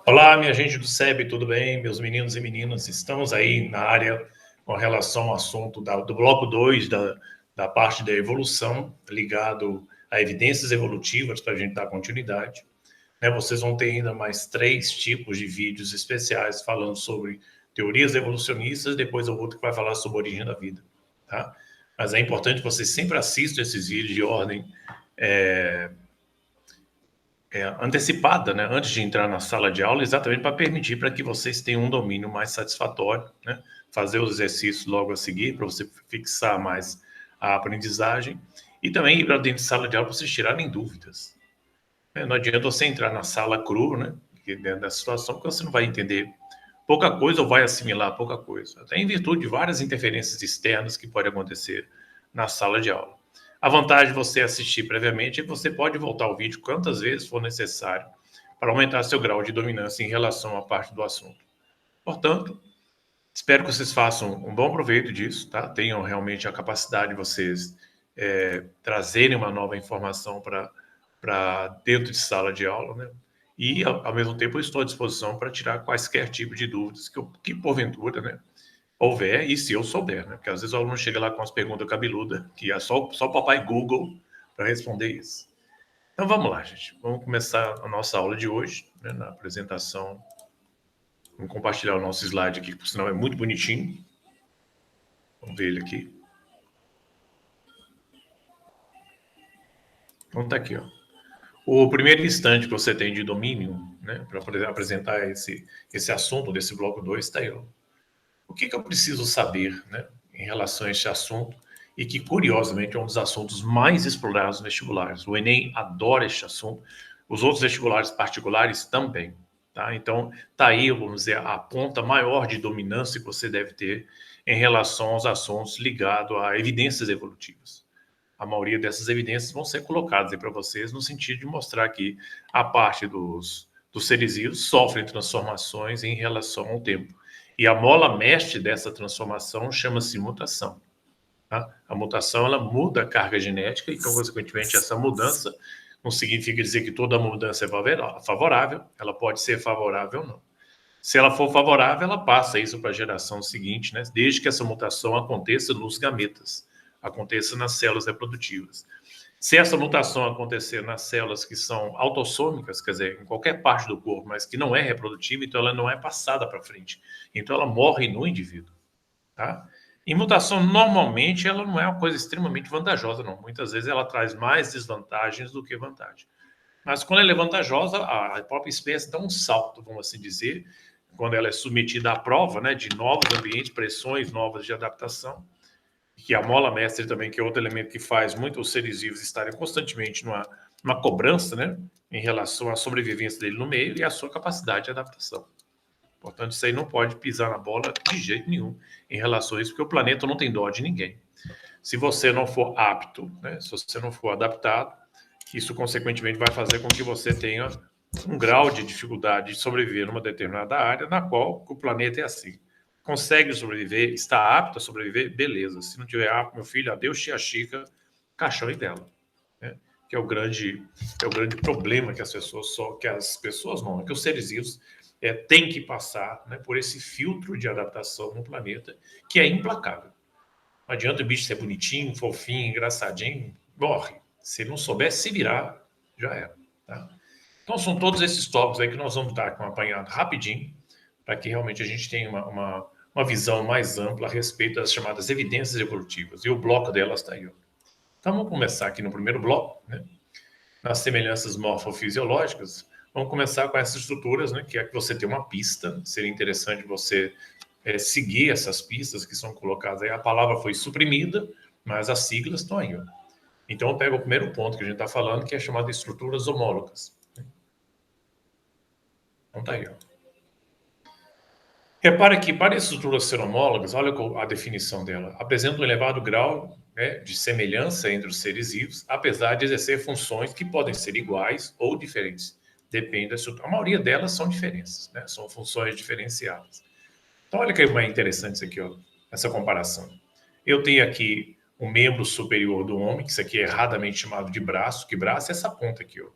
Olá, minha gente do SEB, tudo bem? Meus meninos e meninas, estamos aí na área com relação ao assunto do bloco 2 da parte da evolução, ligado a evidências evolutivas, para a gente dar continuidade. Né, vocês vão ter ainda mais 3 tipos de vídeos especiais falando sobre teorias evolucionistas, depois o outro que vai falar sobre a origem da vida. Tá? Mas é importante que vocês sempre assistam esses vídeos de ordem antecipada, né, antes de entrar na sala de aula, exatamente para permitir para que vocês tenham um domínio mais satisfatório, né, fazer os exercícios logo a seguir, para você fixar mais a aprendizagem, e também ir para dentro de sala de aula para vocês tirarem dúvidas. Não adianta você entrar na sala cru, né, dentro da situação, porque você não vai entender pouca coisa ou vai assimilar pouca coisa, até em virtude de várias interferências externas que podem acontecer na sala de aula. A vantagem de você assistir previamente é que você pode voltar ao vídeo quantas vezes for necessário para aumentar seu grau de dominância em relação à parte do assunto. Portanto, espero que vocês façam um bom proveito disso, tá? Tenham realmente a capacidade de vocês trazerem uma nova informação para dentro de sala de aula, né? E, ao mesmo tempo, eu estou à disposição para tirar quaisquer tipo de dúvidas que porventura, né, houver, e se eu souber, né? Porque às vezes o aluno chega lá com as perguntas cabeludas, que é só o papai Google para responder isso. Então vamos lá, gente. Vamos começar a nossa aula de hoje, né, na apresentação. Vamos compartilhar o nosso slide aqui, que por sinal é muito bonitinho. Vamos ver ele aqui. Então tá aqui, ó. O primeiro instante que você tem de domínio, né, para poder apresentar esse assunto desse bloco 2 está aí, ó. O que eu preciso saber, né, em relação a este assunto, e que, curiosamente, é um dos assuntos mais explorados nos vestibulares. O Enem adora este assunto, os outros vestibulares particulares também. Tá? Então, está aí, vamos dizer, a ponta maior de dominância que você deve ter em relação aos assuntos ligados a evidências evolutivas. A maioria dessas evidências vão ser colocadas aí para vocês no sentido de mostrar que a parte dos seres vivos sofrem transformações em relação ao tempo. E a mola mestre dessa transformação chama-se mutação. Tá? A mutação, ela muda a carga genética, então, consequentemente, essa mudança não significa dizer que toda mudança é favorável, ela pode ser favorável ou não. Se ela for favorável, ela passa isso para a geração seguinte, né? Desde que essa mutação aconteça nos gametas, aconteça nas células reprodutivas. Se essa mutação acontecer nas células que são autossômicas, quer dizer, em qualquer parte do corpo, mas que não é reprodutiva, então ela não é passada para frente. Então ela morre no indivíduo. Tá? E mutação, normalmente, ela não é uma coisa extremamente vantajosa, não. Muitas vezes ela traz mais desvantagens do que vantagem. Mas quando ela é vantajosa, a própria espécie dá um salto, vamos assim dizer, quando ela é submetida à prova, né, de novos ambientes, pressões novas de adaptação, que a mola mestre também, que é outro elemento que faz muitos seres vivos estarem constantemente numa cobrança, né, em relação à sobrevivência dele no meio e à sua capacidade de adaptação. Portanto, isso aí não pode pisar na bola de jeito nenhum em relação a isso, porque o planeta não tem dó de ninguém. Se você não for apto, né, se você não for adaptado, isso consequentemente vai fazer com que você tenha um grau de dificuldade de sobreviver numa determinada área na qual o planeta é assim. Consegue sobreviver, está apto a sobreviver, beleza. Se não tiver apto, meu filho, adeus tia Chica, caixão e vela. Né? Que é o grande problema que as pessoas não, é que os seres vivos têm que passar, né, por esse filtro de adaptação no planeta, que é implacável. Não adianta o bicho ser bonitinho, fofinho, engraçadinho, morre. Se não souber se virar, já era. Tá? Então, são todos esses tópicos aí que nós vamos dar com um apanhado rapidinho, para que realmente a gente tenha uma visão mais ampla a respeito das chamadas evidências evolutivas. E o bloco delas está aí. Ó. Então, vamos começar aqui no primeiro bloco, né? Nas semelhanças morfofisiológicas. Vamos começar com essas estruturas, né? Que é que você tem uma pista. Seria interessante você seguir essas pistas que são colocadas aí. A palavra foi suprimida, mas as siglas estão aí. Ó. Então, eu pego o primeiro ponto que a gente está falando, que é chamado de estruturas homólogas. Então, tá aí. Ó. Repara que, para estruturas ser homólogas, olha a definição dela, apresenta um elevado grau, né, de semelhança entre os seres vivos, apesar de exercer funções que podem ser iguais ou diferentes. Depende da estrutura. A maioria delas são diferenças, né? São funções diferenciadas. Então, olha que mais interessante isso aqui, ó, essa comparação. Eu tenho aqui o membro superior do homem, que isso aqui é erradamente chamado de braço, que braço é essa ponta aqui, ó.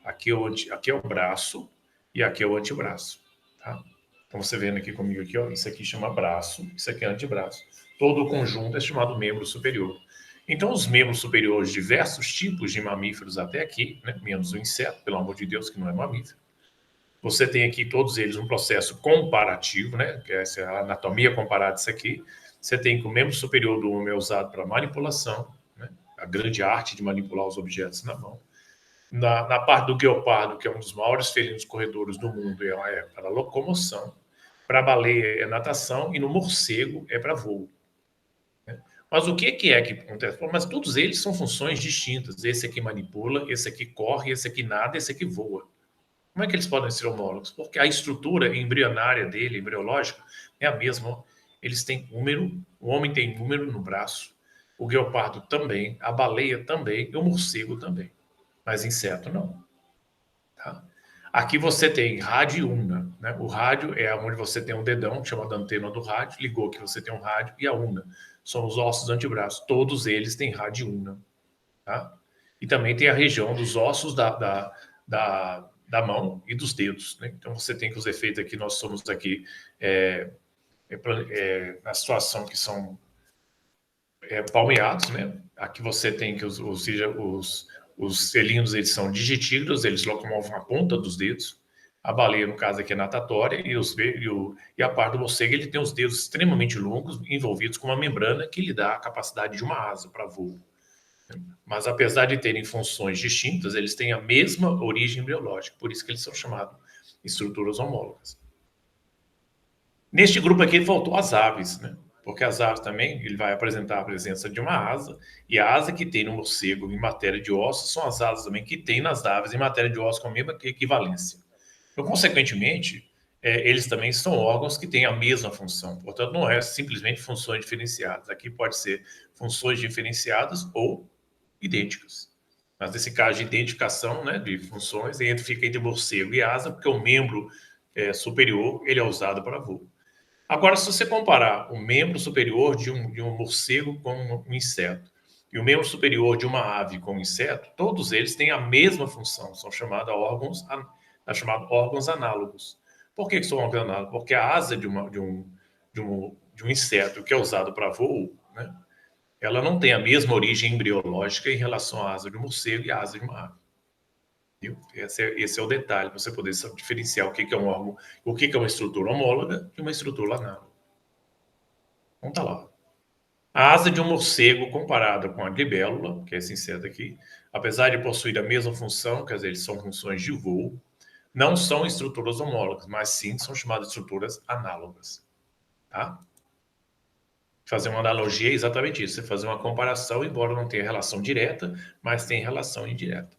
Aqui é o braço, e aqui é o antebraço, tá? Então, você vendo aqui comigo, aqui, ó, isso aqui chama braço, isso aqui é antebraço. Todo o conjunto é chamado membro superior. Então, os membros superiores, diversos tipos de mamíferos até aqui, né, menos o inseto, pelo amor de Deus, que não é mamífero. Você tem aqui todos eles um processo comparativo, né, que essa é a anatomia comparada disso aqui. Você tem que o membro superior do homem é usado para manipulação, né, a grande arte de manipular os objetos na mão. Na parte do guepardo, que é um dos maiores felinos corredores do mundo, é para locomoção. Para a baleia é natação e no morcego é para voo. Né? Mas o que é que acontece? Mas todos eles são funções distintas. Esse aqui manipula, esse aqui corre, esse aqui nada, esse aqui voa. Como é que eles podem ser homólogos? Porque a estrutura embrionária dele, embriológica, é a mesma. Eles têm número, o homem tem número no braço, o guepardo também, a baleia também e o morcego também. Mas inseto não. Tá? Aqui você tem rádio e una. Né? O rádio é onde você tem um dedão, chamado antena do rádio, ligou que você tem um rádio, e a una são os ossos do antebraço. Todos eles têm rádio e una. Tá? E também tem a região dos ossos da mão e dos dedos. Né? Então você tem que os efeitos aqui, nós somos aqui na situação que são palmeados. Né? Aqui você tem que os felinos, eles são digitígrados, eles locomovem a ponta dos dedos. A baleia, no caso aqui, é natatória, e a parte do morcego, ele tem os dedos extremamente longos, envolvidos com uma membrana que lhe dá a capacidade de uma asa para voo. Mas, apesar de terem funções distintas, eles têm a mesma origem biológica, por isso que eles são chamados estruturas homólogas. Neste grupo aqui, faltou as aves, né? Porque as aves também, ele vai apresentar a presença de uma asa, e a asa que tem no morcego em matéria de ossos são as asas também que tem nas aves em matéria de ossos com a mesma equivalência. Então, consequentemente, eles também são órgãos que têm a mesma função. Portanto, não é simplesmente funções diferenciadas. Aqui pode ser funções diferenciadas ou idênticas. Mas nesse caso de identificação, né, de funções, fica entre morcego e asa, porque o membro superior ele é usado para voo. Agora, se você comparar o membro superior de um morcego com um inseto e o membro superior de uma ave com um inseto, todos eles têm a mesma função, são chamados órgãos análogos. Por que são órgãos análogos? Porque a asa de um inseto que é usado para voo, né, ela não tem a mesma origem embriológica em relação à asa de um morcego e à asa de uma ave. Esse é o detalhe, para você poder diferenciar o que é um órgão, o que é uma estrutura homóloga de uma estrutura análoga. Então tá lá. A asa de um morcego comparada com a libélula, que é esse inseto aqui, apesar de possuir a mesma função, quer dizer, eles são funções de voo, não são estruturas homólogas, mas sim são chamadas estruturas análogas. Tá? Fazer uma analogia é exatamente isso, você fazer uma comparação, embora não tenha relação direta, mas tem relação indireta.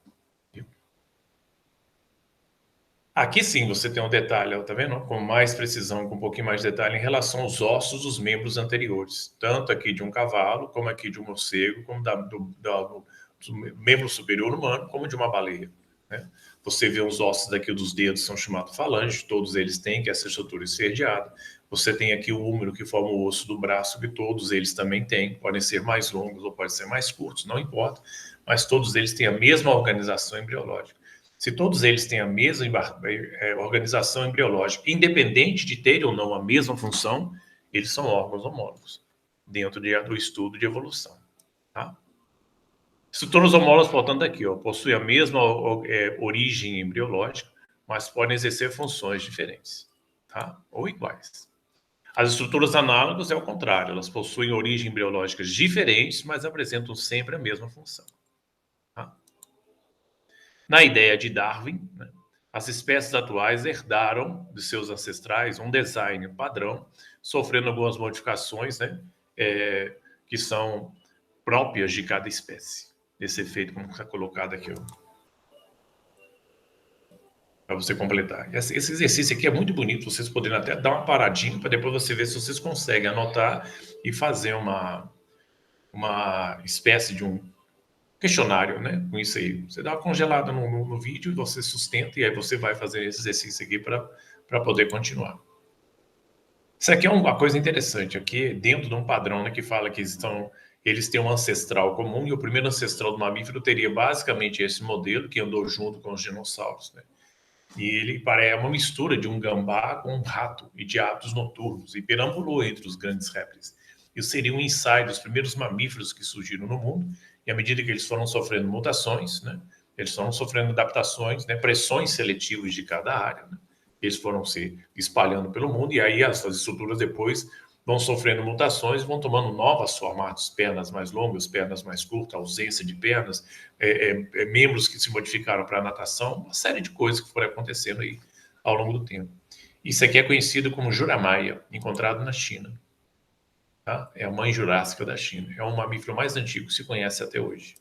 Aqui sim você tem um detalhe, tá vendo? Com mais precisão, com um pouquinho mais de detalhe em relação aos ossos dos membros anteriores. Tanto aqui de um cavalo, como aqui de um morcego, como do membro superior humano, como de uma baleia. Né? Você vê os ossos daqui dos dedos, são chamados falanges, todos eles têm, que é essa estrutura esferdeada. Você tem aqui o húmero, que forma o osso do braço, que todos eles também têm. Podem ser mais longos ou podem ser mais curtos, não importa. Mas todos eles têm a mesma organização embriológica. Se todos eles têm a mesma organização embriológica, independente de terem ou não a mesma função, eles são órgãos homólogos, dentro do estudo de evolução. Tá? Estruturas homólogas, portanto, aqui, ó, possuem a mesma origem embriológica, mas podem exercer funções diferentes, tá? Ou iguais. As estruturas análogas é o contrário, elas possuem origem embriológicas diferentes, mas apresentam sempre a mesma função. Tá? Na ideia de Darwin, né, as espécies atuais herdaram de seus ancestrais um design padrão, sofrendo algumas modificações, né, que são próprias de cada espécie. Esse efeito, como está colocado aqui, para você completar. Esse exercício aqui é muito bonito, vocês poderem até dar uma paradinha para depois você ver se vocês conseguem anotar e fazer uma espécie de um questionário, né? Com isso aí. Você dá uma congelada no vídeo e você sustenta, e aí você vai fazer esse exercício aqui para poder continuar. Isso aqui é uma coisa interessante, aqui dentro de um padrão, né, que fala que eles têm um ancestral comum, e o primeiro ancestral do mamífero teria basicamente esse modelo que andou junto com os dinossauros, né? E ele é uma mistura de um gambá com um rato e de hábitos noturnos, e perambulou entre os grandes répteis. Isso seria um ensaio dos primeiros mamíferos que surgiram no mundo, e à medida que eles foram sofrendo mutações, né, eles foram sofrendo adaptações, né, pressões seletivas de cada área, né, eles foram se espalhando pelo mundo, e aí essas estruturas depois vão sofrendo mutações, vão tomando novos formatos, pernas mais longas, pernas mais curtas, ausência de pernas, membros que se modificaram para a natação, uma série de coisas que foram acontecendo aí ao longo do tempo. Isso aqui é conhecido como Juramaia, encontrado na China. Tá? É a mãe jurássica da China. É o mamífero mais antigo que se conhece até hoje.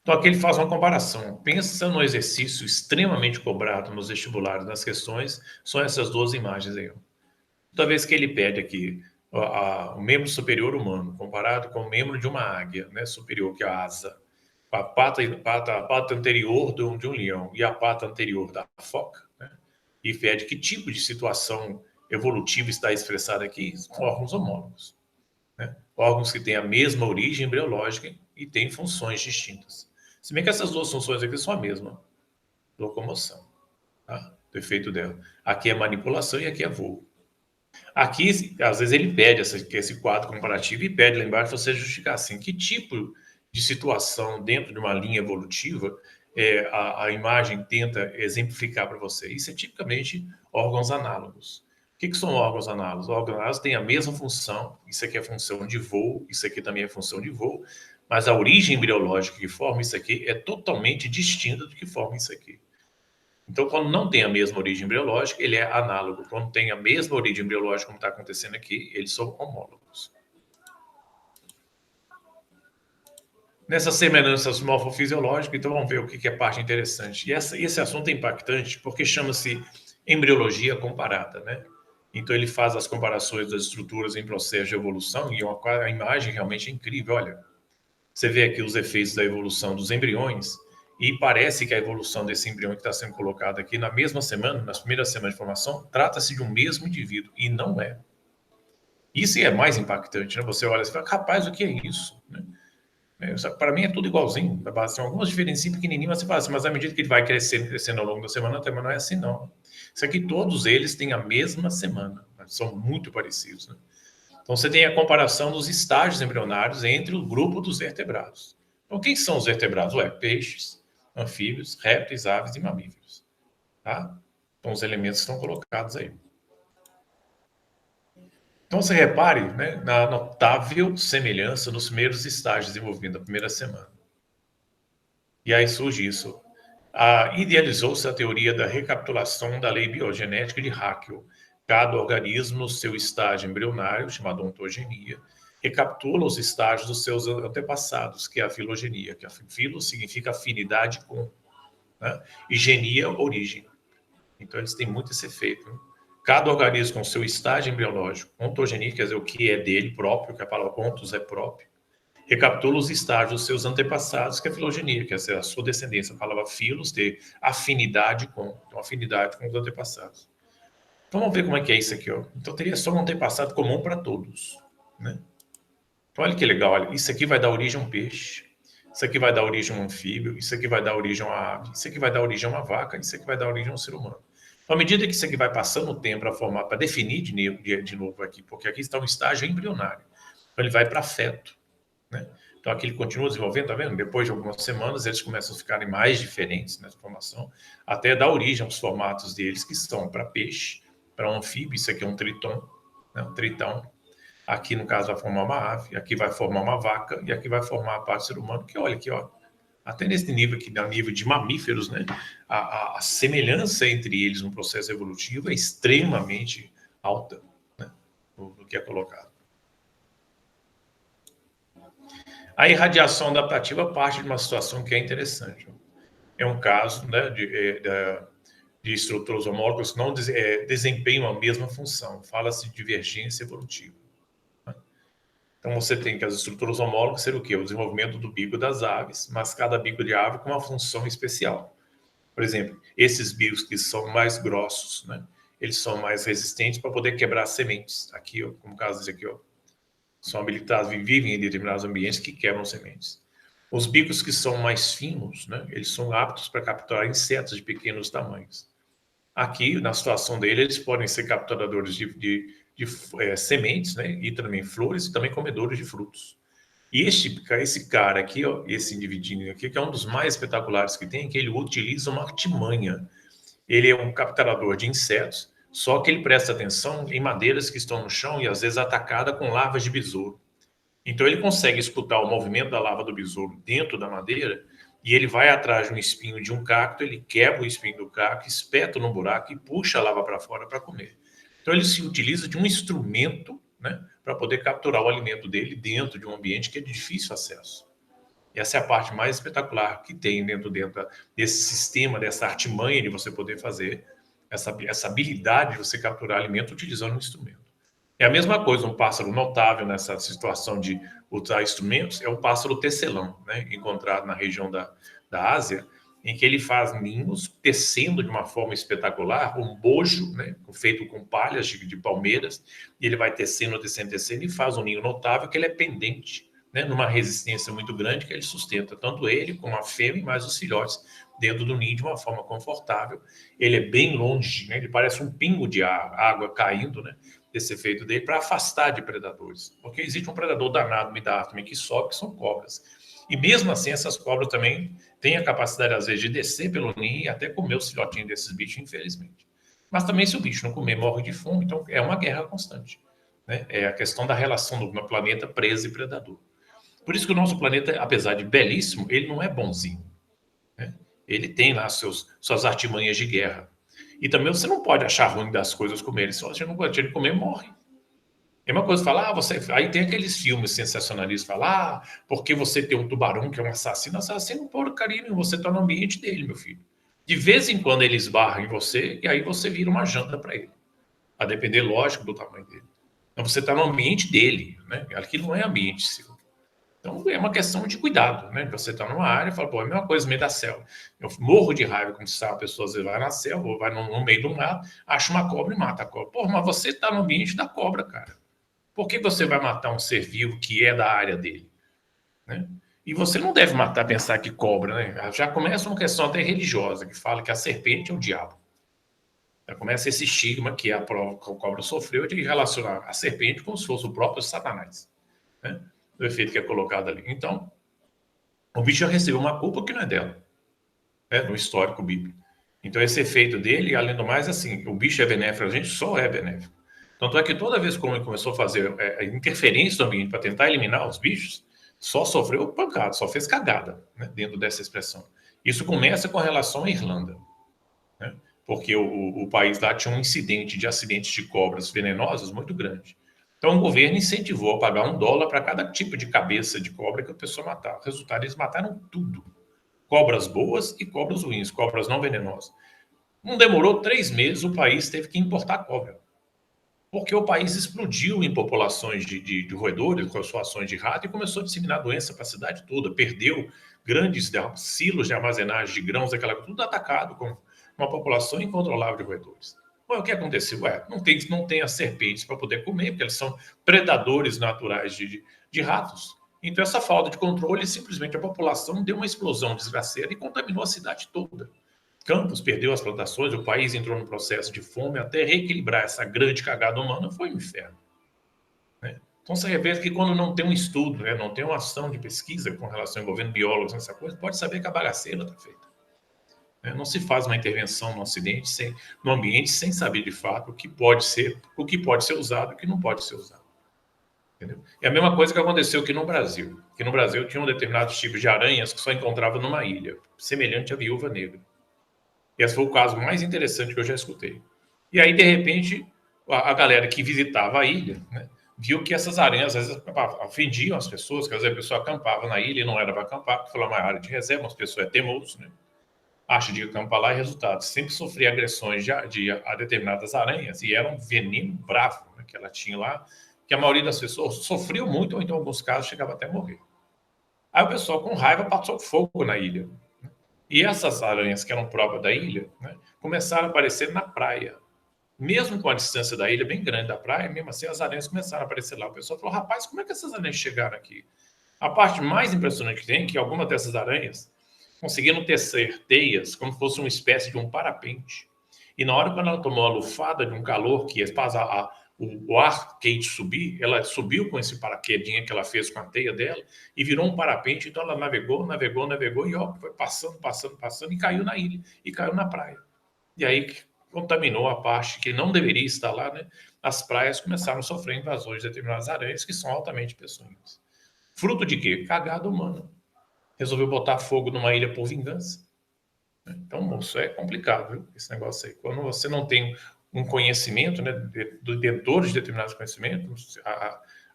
Então, aqui ele faz uma comparação. Pensa no exercício extremamente cobrado nos vestibulares, nas questões, são essas duas imagens aí. Toda vez que ele pede aqui o membro superior humano comparado com o membro de uma águia, né, superior, que é a asa, a pata anterior de um leão e a pata anterior da foca, né, e pede que tipo de situação evolutiva está expressada aqui, são órgãos homólogos. Né? Órgãos que têm a mesma origem embriológica e têm funções distintas. Se bem que essas duas funções aqui são a mesma, locomoção, tá? O efeito dela. Aqui é manipulação e aqui é voo. Aqui, às vezes, ele pede esse quadro comparativo e pede lá embaixo você justificar assim, que tipo de situação dentro de uma linha evolutiva a imagem tenta exemplificar para você. Isso é tipicamente órgãos análogos. O que são órgãos análogos? Órgãos análogos têm a mesma função, isso aqui é função de voo, isso aqui também é função de voo, mas a origem embriológica que forma isso aqui é totalmente distinta do que forma isso aqui. Então, quando não tem a mesma origem embriológica, ele é análogo. Quando tem a mesma origem embriológica, como está acontecendo aqui, eles são homólogos. Nessas semelhanças morfofisiológicas, então vamos ver o que é parte interessante. E esse assunto é impactante porque chama-se embriologia comparada, né? Então ele faz as comparações das estruturas em processo de evolução e a imagem realmente é incrível. Olha, você vê aqui os efeitos da evolução dos embriões e parece que a evolução desse embrião que está sendo colocado aqui na mesma semana, nas primeiras semanas de formação, trata-se de um mesmo indivíduo e não é. Isso é mais impactante, né? Você olha e fala, rapaz, o que é isso? Né? Para mim é tudo igualzinho. Assim, algumas diferencinhas pequenininhas, você fala assim, mas à medida que ele vai crescendo ao longo da semana, mas não é assim, não. Isso aqui, todos eles têm a mesma semana, são muito parecidos. Né? Então, você tem a comparação dos estágios embrionários entre o grupo dos vertebrados. Então, quem são os vertebrados? Peixes, anfíbios, répteis, aves e mamíferos. Tá? Então, os elementos estão colocados aí. Então, você repare, né, na notável semelhança nos primeiros estágios desenvolvidos na primeira semana. E aí surge isso. Idealizou-se a teoria da recapitulação da lei biogenética de Haeckel. Cada organismo, no seu estágio embrionário, chamado ontogenia, recapitula os estágios dos seus antepassados, que é a filogenia, que a filo significa afinidade com, né? E genia, origem. Então, eles têm muito esse efeito. Né? Cada organismo com seu estágio embriológico, ontogenia, quer dizer, o que é dele próprio, que a palavra ontos é próprio, recapitula os estágios dos seus antepassados, que é a filogenia, que é a sua descendência. A palavra filos, ter afinidade com, então afinidade com os antepassados. Então vamos ver como é que é isso aqui. Ó. Então teria só um antepassado comum para todos. Né? Então olha que legal, olha, isso aqui vai dar origem a um peixe, isso aqui vai dar origem a um anfíbio, isso aqui vai dar origem a uma ave, isso aqui vai dar origem a uma vaca, isso aqui vai dar origem a um ser humano. Então, à medida que isso aqui vai passando o tempo para formar, para definir de novo aqui, porque aqui está um estágio embrionário. Então ele vai para feto. Né? Então, aqui ele continua desenvolvendo, tá vendo? Depois de algumas semanas, eles começam a ficarem mais diferentes nessa formação, até dar origem aos formatos deles, que são para peixe, para um anfíbio, isso aqui é um triton, né? Um tritão. Aqui, no caso, vai formar uma ave, aqui vai formar uma vaca, e aqui vai formar a parte do ser humano, que olha aqui, ó, até nesse nível aqui, no nível de mamíferos, né? A semelhança entre eles no processo evolutivo é extremamente alta, né? No que é colocado. A irradiação adaptativa parte de uma situação que é interessante. É um caso, né, de estruturas homólogas que não desempenham a mesma função. Fala-se de divergência evolutiva. Né? Então, você tem que as estruturas homólogas ser o quê? O desenvolvimento do bico das aves, mas cada bico de ave com uma função especial. Por exemplo, esses bicos que são mais grossos, né, eles são mais resistentes para poder quebrar sementes. Aqui, ó, como o caso desse aqui, ó, são habilitados, vivem em determinados ambientes que quebram sementes. Os bicos que são mais finos, né, eles são aptos para capturar insetos de pequenos tamanhos. Aqui, na situação dele, eles podem ser capturadores de sementes, né, e também flores, e também comedores de frutos. E esse cara aqui, ó, esse indivíduo aqui, que é um dos mais espetaculares que tem, que ele utiliza uma artimanha. Ele é um capturador de insetos, só que ele presta atenção em madeiras que estão no chão e às vezes atacada com larvas de besouro. Então ele consegue escutar o movimento da larva do besouro dentro da madeira e ele vai atrás de um espinho de um cacto, ele quebra o espinho do cacto, espeta no buraco e puxa a larva para fora para comer. Então ele se utiliza de um instrumento, né, para poder capturar o alimento dele dentro de um ambiente que é de difícil acesso. E essa é a parte mais espetacular que tem dentro desse sistema, dessa artimanha de você poder fazer essa habilidade de você capturar alimento utilizando um instrumento. É a mesma coisa, um pássaro notável nessa situação de usar instrumentos é o pássaro tecelão, né, encontrado na região da Ásia, em que ele faz ninhos tecendo de uma forma espetacular, um bojo, né, feito com palhas de palmeiras, e ele vai tecendo, tecendo, tecendo, e faz um ninho notável que ele é pendente, né, numa resistência muito grande que ele sustenta tanto ele como a fêmea e mais os filhotes dentro do ninho de uma forma confortável. Ele é bem longe, né, ele parece um pingo de água caindo, né, desse efeito dele para afastar de predadores, porque existe um predador danado, me dá também, que sobe, que são cobras. E mesmo assim, essas cobras também têm a capacidade, às vezes, de descer pelo ninho e até comer os filhotinhos desses bichos, infelizmente. Mas também, se o bicho não comer, morre de fome, então é uma guerra constante, né? É a questão da relação do planeta presa e predador. Por isso que o nosso planeta, apesar de belíssimo, ele não é bonzinho, né? Ele tem lá suas artimanhas de guerra. E também você não pode achar ruim das coisas comerem. Se você não gosta de comer, morre. É uma coisa falar, aí tem aqueles filmes sensacionalistas, falar, porque você tem um tubarão que é um assassino porcaria nenhuma, você está no ambiente dele, meu filho. De vez em quando ele esbarra em você e aí você vira uma janta para ele. A depender, lógico, do tamanho dele. Então você está no ambiente dele, né? Aqui não é ambiente seu. Então é uma questão de cuidado, né? Você está numa área e fala, pô, é a mesma coisa no meio da selva. Eu morro de raiva quando sabe, a pessoa às vezes vai na selva ou vai no meio do mato, acha uma cobra e mata a cobra. Pô, mas você está no ambiente da cobra, cara. Por que você vai matar um ser vivo que é da área dele, né? E você não deve matar, pensar que cobra, né? Já começa uma questão até religiosa, que fala que a serpente é o diabo. Já começa esse estigma que a prova que a cobra sofreu de relacionar a serpente como se fosse o próprio Satanás, né? Do efeito que é colocado ali. Então, o bicho já recebeu uma culpa que não é dela, né? No histórico bíblico. Então, esse efeito dele, além do mais, assim, o bicho é benéfico, a gente só é benéfico. Tanto é que toda vez que o homem começou a fazer interferência no ambiente para tentar eliminar os bichos, só sofreu pancada, só fez cagada, né, dentro dessa expressão. Isso começa com relação à Irlanda, né, porque o país lá tinha um incidente de acidentes de cobras venenosas muito grande. Então o governo incentivou a pagar $1 para cada tipo de cabeça de cobra que a pessoa matava. O resultado, eles mataram tudo. Cobras boas e cobras ruins, cobras não venenosas. Não demorou 3 meses, o país teve que importar cobra. Porque o país explodiu em populações de roedores, com as suas ações de rato, e começou a disseminar a doença para a cidade toda. Perdeu grandes silos de armazenagem de grãos, aquela tudo atacado com uma população incontrolável de roedores. Ué, o que aconteceu? Ué, não tem as serpentes para poder comer, porque eles são predadores naturais de ratos. Então, essa falta de controle, simplesmente a população deu uma explosão desgraceira e contaminou a cidade toda. Campos perdeu as plantações, o país entrou num processo de fome, até reequilibrar essa grande cagada humana foi um inferno, né? Então você revela que quando não tem um estudo, né, não tem uma ação de pesquisa com relação envolvendo biólogos nessa coisa, pode saber que a bagaceira está feita, né? Não se faz uma intervenção no acidente, no ambiente, sem saber de fato o que pode ser usado e o que não pode ser usado. Entendeu? É a mesma coisa que aconteceu aqui no Brasil. Aqui no Brasil tinha um determinados tipos de aranhas que só encontrava numa ilha, semelhante à viúva negra. Esse foi o caso mais interessante que eu já escutei. E aí, de repente, a galera que visitava a ilha, né, viu que essas aranhas, às vezes, ofendiam as pessoas, que às vezes a pessoa acampava na ilha e não era para acampar, porque foi uma área de reserva, as pessoas é teimoso, né? Acha de acampar lá e, resultado, sempre sofria agressões a determinadas aranhas, e era um veneno bravo, né, que ela tinha lá, que a maioria das pessoas sofreu muito, ou então, em alguns casos, chegava até a morrer. Aí o pessoal, com raiva, passou fogo na ilha. E essas aranhas que eram prova da ilha, né, começaram a aparecer na praia. Mesmo com a distância da ilha bem grande da praia, mesmo assim as aranhas começaram a aparecer lá. O pessoal falou, rapaz, como é que essas aranhas chegaram aqui? A parte mais impressionante que tem é que algumas dessas aranhas conseguiram tecer teias como se fosse uma espécie de um parapente. E na hora quando ela tomou a lufada de um calor que faz o ar quente subir, ela subiu com esse paraquedinha que ela fez com a teia dela e virou um parapente. Então ela navegou e ó, foi passando e caiu na ilha e caiu na praia. E aí contaminou a parte que não deveria estar lá, né? As praias começaram a sofrer invasões de determinadas aranhas que são altamente peçonhas. Fruto de quê? Cagada humana. Resolveu botar fogo numa ilha por vingança. Então, moço, é complicado, viu, esse negócio aí. Quando você não tem um conhecimento, né, do detentor de determinados conhecimentos,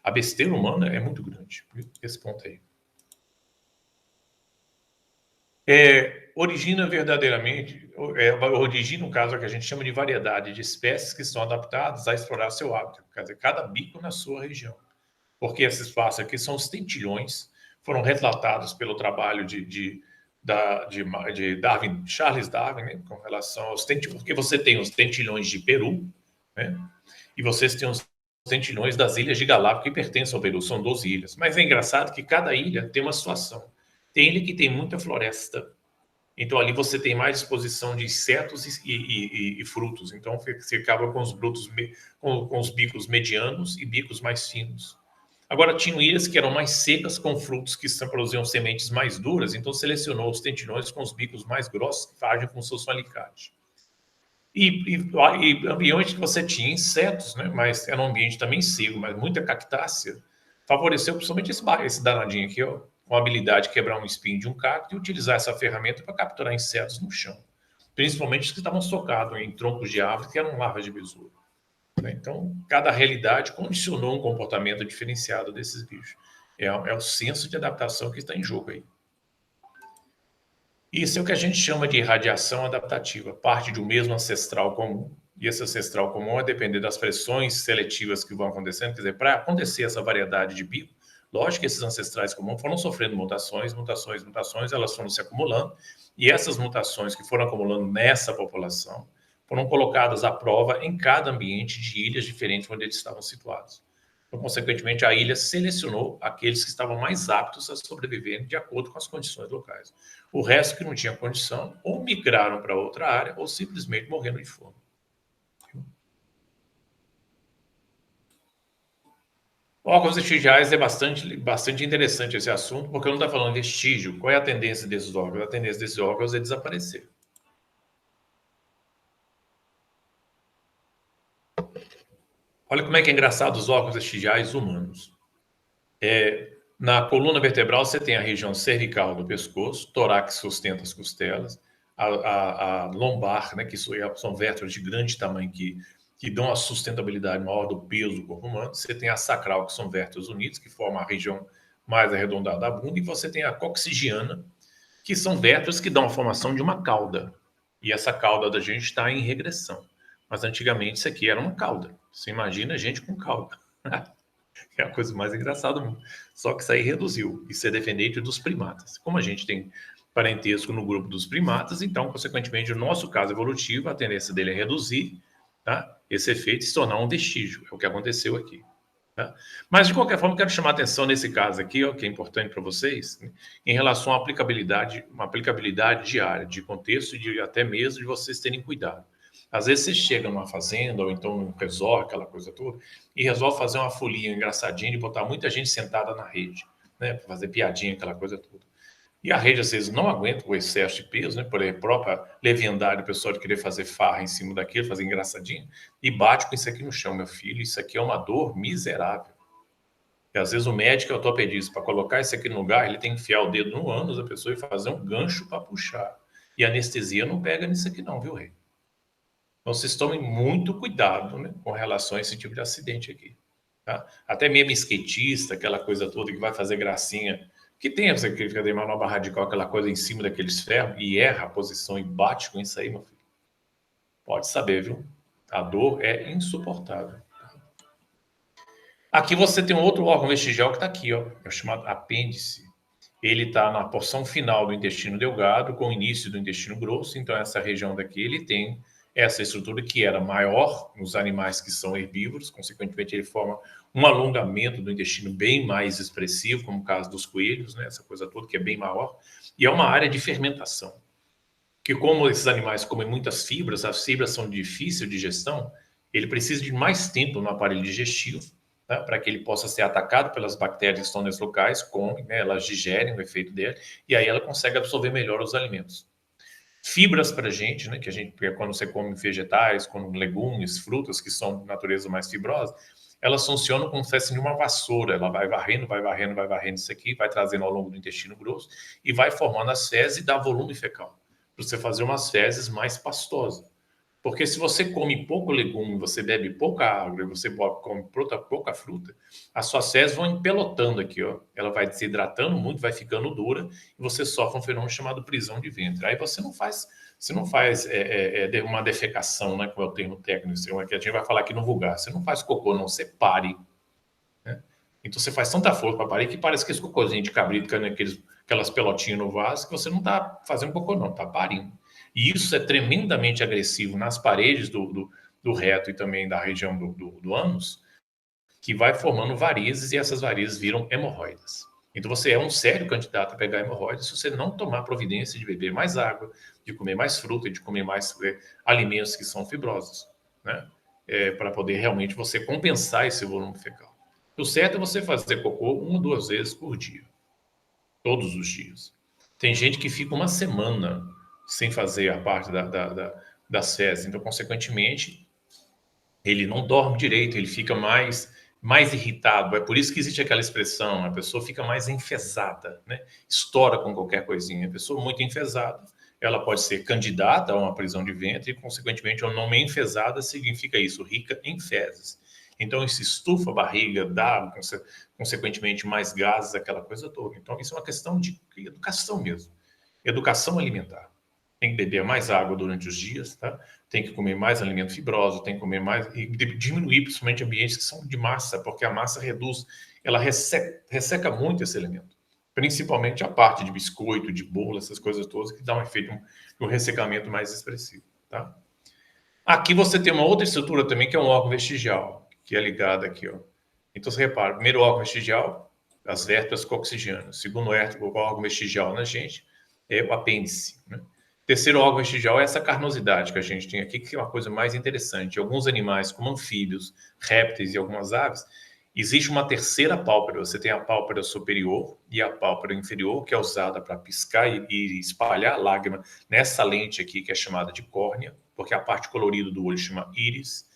a besteira humana é muito grande, viu? Esse ponto aí. Origina verdadeiramente, origina um caso que a gente chama de variedade de espécies que estão adaptadas a explorar seu hábitat, quer dizer, cada bico na sua região. Porque esses espaços aqui são os tentilhões, foram retratados pelo trabalho de Darwin, Charles Darwin, né, com relação aos tentilhões, porque você tem os tentilhões de Peru, né, e vocês têm os tentilhões das ilhas de Galápagos, que pertencem ao Peru, são 12 ilhas. Mas é engraçado que cada ilha tem uma situação. Tem ilha que tem muita floresta, então ali você tem mais exposição de insetos e frutos, então você acaba com com os bicos medianos e bicos mais finos. Agora, tinham ilhas que eram mais secas, com frutos que produziam sementes mais duras, então selecionou os tentilhões com os bicos mais grossos, que agem como se fosse um alicate. E ambiente que você tinha insetos, né? Mas era um ambiente também seco, mas muita cactácea, favoreceu principalmente esse danadinho aqui, ó, com a habilidade de quebrar um espinho de um cacto e utilizar essa ferramenta para capturar insetos no chão, principalmente os que estavam socados em troncos de árvore, que eram larvas de besouro. Então, cada realidade condicionou um comportamento diferenciado desses bichos. É o senso de adaptação que está em jogo aí. Isso é o que a gente chama de radiação adaptativa, parte de um mesmo ancestral comum. E esse ancestral comum vai depender das pressões seletivas que vão acontecendo. Quer dizer, para acontecer essa variedade de bico, lógico que esses ancestrais comuns foram sofrendo mutações, elas foram se acumulando. E essas mutações que foram acumulando nessa população foram colocadas à prova em cada ambiente de ilhas diferentes onde eles estavam situados. Então, consequentemente, a ilha selecionou aqueles que estavam mais aptos a sobreviver de acordo com as condições locais. O resto que não tinha condição, ou migraram para outra área, ou simplesmente morreram de fome. Órgãos vestigiais é bastante interessante esse assunto, porque eu não está falando vestígio. Qual é a tendência desses órgãos? A tendência desses órgãos é desaparecer. Olha como é que é engraçado os órgãos vestigiais humanos. Na coluna vertebral você tem a região cervical do pescoço, tórax sustenta as costelas, a lombar, né, que são vértebras de grande tamanho que dão a sustentabilidade maior do peso do corpo humano. Você tem a sacral, que são vértebras unidas, que formam a região mais arredondada da bunda, e você tem a coxigiana, que são vértebras que dão a formação de uma cauda. E essa cauda da gente está em regressão. Mas antigamente isso aqui era uma cauda. Você imagina a gente com cauda. É a coisa mais engraçada do mundo. Só que isso aí reduziu. Isso é defendente dos primatas. Como a gente tem parentesco no grupo dos primatas, então, consequentemente, no nosso caso evolutivo, a tendência dele é reduzir, tá, esse efeito e se tornar um vestígio. É o que aconteceu aqui. Tá? Mas, de qualquer forma, eu quero chamar a atenção nesse caso aqui, ó, que é importante para vocês, né, em relação à aplicabilidade, uma aplicabilidade diária, de contexto e até mesmo de vocês terem cuidado. Às vezes você chega numa fazenda ou então num resort, aquela coisa toda, e resolve fazer uma folia engraçadinha de botar muita gente sentada na rede, né, para fazer piadinha, aquela coisa toda. E a rede às vezes não aguenta o excesso de peso, né, por exemplo, a própria leviandade do pessoal de querer fazer farra em cima daquilo, fazer engraçadinho, e bate com isso aqui no chão, meu filho, isso aqui é uma dor miserável. E às vezes o médico é ortopedista, para colocar isso aqui no lugar, ele tem que enfiar o dedo no ânus da pessoa e fazer um gancho para puxar. E a anestesia não pega nisso aqui não, viu, rei? Então, vocês tomem muito cuidado, né, com relação a esse tipo de acidente aqui. Tá? Até mesmo skatista, aquela coisa toda que vai fazer gracinha, que tem essa que fica de manobra radical, aquela coisa em cima daqueles ferros, e erra a posição e bate com isso aí, meu filho. Pode saber, viu? A dor é insuportável. Aqui você tem um outro órgão vestigial que está aqui, ó, é o chamado apêndice. Ele está na porção final do intestino delgado, com o início do intestino grosso, então essa região daqui ele tem essa estrutura que era maior nos animais que são herbívoros, consequentemente ele forma um alongamento do intestino bem mais expressivo, como o caso dos coelhos, né, essa coisa toda que é bem maior, e é uma área de fermentação, que como esses animais comem muitas fibras, as fibras são de difícil digestão, ele precisa de mais tempo no aparelho digestivo, tá, para que ele possa ser atacado pelas bactérias que estão nesses locais, comem, né, elas digerem o efeito dele, e aí ela consegue absorver melhor os alimentos. Fibras para a gente, né, que a gente, quando você come vegetais, como legumes, frutas, que são de natureza mais fibrosa, elas funcionam como se fosse uma vassoura, ela vai varrendo, vai varrendo, vai varrendo isso aqui, vai trazendo ao longo do intestino grosso e vai formando as fezes e dá volume fecal, para você fazer umas fezes mais pastosas. Porque se você come pouco legume, você bebe pouca água, você come pouca fruta, as suas fezes vão empelotando aqui, ó. Ela vai desidratando muito, vai ficando dura, e você sofre um fenômeno chamado prisão de ventre. Aí você não faz uma defecação, né, como é o termo técnico, que a gente vai falar aqui no vulgar. Você não faz cocô, não, você pare. Né? Então você faz tanta força para parir que parece que esse cocôzinho de cabrito, aquelas pelotinhas no vaso, que você não está fazendo cocô, não, está parindo. E isso é tremendamente agressivo nas paredes do reto e também da região do ânus, que vai formando varizes e essas varizes viram hemorroidas. Então você é um sério candidato a pegar hemorroidas se você não tomar providência de beber mais água, de comer mais fruta e de comer mais alimentos que são fibrosos, né? Para poder realmente você compensar esse volume fecal. O certo é você fazer cocô 1 ou 2 vezes por dia, todos os dias. Tem gente que fica uma semana sem fazer a parte das fezes, então, consequentemente, ele não dorme direito, ele fica mais irritado. É por isso que existe aquela expressão, a pessoa fica mais enfesada, né? Estoura com qualquer coisinha. A pessoa muito enfesada, ela pode ser candidata a uma prisão de ventre e, consequentemente, o nome enfesada significa isso, rica em fezes. Então, isso estufa a barriga, dá, consequentemente, mais gases, aquela coisa toda. Então, isso é uma questão de educação mesmo. Educação alimentar. Tem que beber mais água durante os dias, tá? Tem que comer mais alimento fibroso, tem que comer mais e diminuir principalmente ambientes que são de massa, porque a massa reduz, ela resseca muito esse alimento. Principalmente a parte de biscoito, de bolo, essas coisas todas que dá um efeito de um ressecamento mais expressivo, tá? Aqui você tem uma outra estrutura também que é um órgão vestigial, que é ligado aqui, ó. Então você repara, primeiro órgão vestigial, as vértebras coxigianas. Segundo órgão vestigial na gente é o apêndice, né? Terceiro órgão vestigial é essa carnosidade que a gente tem aqui, que é uma coisa mais interessante. Alguns animais, como anfíbios, répteis e algumas aves, existe uma terceira pálpebra. Você tem a pálpebra superior e a pálpebra inferior, que é usada para piscar e espalhar a lágrima nessa lente aqui, que é chamada de córnea, porque a parte colorida do olho chama íris.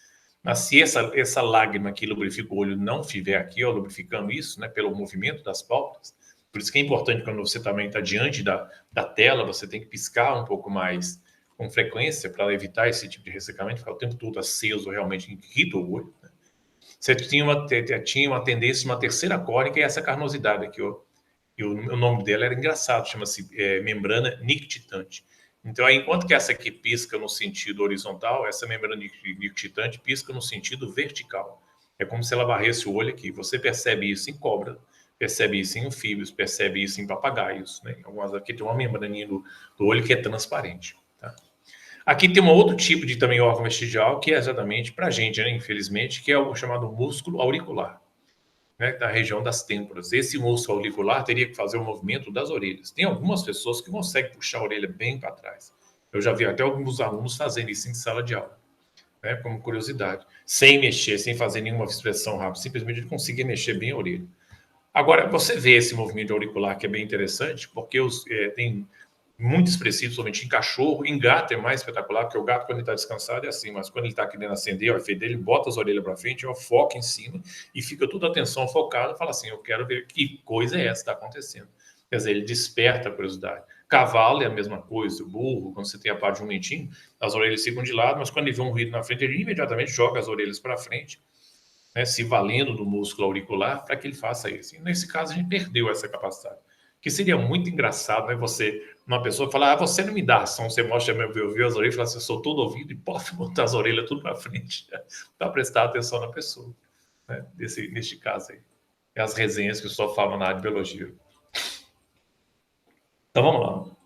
Mas se essa lágrima que lubrifica o olho não estiver aqui, ó, lubrificando isso, né, pelo movimento das pálpebras, por isso que é importante quando você também está diante da tela, você tem que piscar um pouco mais com frequência para evitar esse tipo de ressecamento, ficar o tempo todo aceso realmente irrita o olho. Né? Você tinha uma tendência, uma terceira córnea, que é essa carnosidade aqui, ó. E o nome dela era engraçado, chama-se membrana nictitante. Então, aí, enquanto que essa aqui pisca no sentido horizontal, essa membrana nictitante pisca no sentido vertical. É como se ela varresse o olho aqui. Você percebe isso em cobra, percebe isso em anfíbios, percebe isso em papagaios. Né? Algumas aqui tem uma membraninha do olho que é transparente. Tá? Aqui tem um outro tipo de também órgão vestigial, que é exatamente para a gente, né, infelizmente, que é o chamado músculo auricular. Né, da região das têmporas. Esse músculo auricular teria que fazer o movimento das orelhas. Tem algumas pessoas que conseguem puxar a orelha bem para trás. Eu já vi até alguns alunos fazendo isso em sala de aula, né, como curiosidade. Sem mexer, sem fazer nenhuma expressão rápida, simplesmente ele conseguia mexer bem a orelha. Agora, você vê esse movimento auricular que é bem interessante, porque tem muito expressivo, somente em cachorro. Em gato é mais espetacular, porque o gato, quando ele está descansado, é assim, mas quando ele está querendo acender o efeito dele, ele bota as orelhas para frente, foca em cima e fica toda a atenção focada, fala assim, eu quero ver que coisa é essa que está acontecendo. Quer dizer, ele desperta a curiosidade. Cavalo é a mesma coisa, o burro, quando você tem a parte de jumentinho, as orelhas ficam de lado, mas quando ele vê um ruído na frente, ele imediatamente joga as orelhas para frente, né, se valendo do músculo auricular para que ele faça isso. E nesse caso, a gente perdeu essa capacidade. Que seria muito engraçado, né? Uma pessoa falar, você não me dá ação, você mostra eu as orelhas e fala assim, eu sou todo ouvido e pode botar as orelhas tudo para frente, né? Para prestar atenção na pessoa, né? Neste caso aí. É as resenhas que eu só falo na área de biologia. Então vamos lá.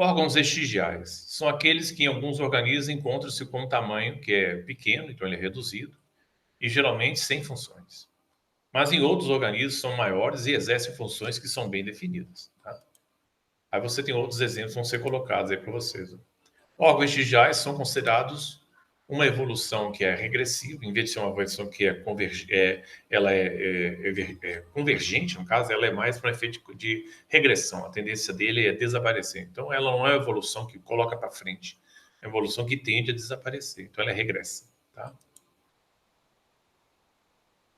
Órgãos vestigiais são aqueles que em alguns organismos encontram-se com um tamanho que é pequeno, então ele é reduzido, e geralmente sem funções. Mas em outros organismos são maiores e exercem funções que são bem definidas. Tá? Aí você tem outros exemplos que vão ser colocados aí para vocês. Órgãos vestigiais são considerados uma evolução que é regressiva, em vez de ser uma evolução que é convergente, no caso, ela é mais para um efeito de regressão. A tendência dele é desaparecer. Então, ela não é uma evolução que coloca para frente, é uma evolução que tende a desaparecer. Então, ela é regressa. Tá?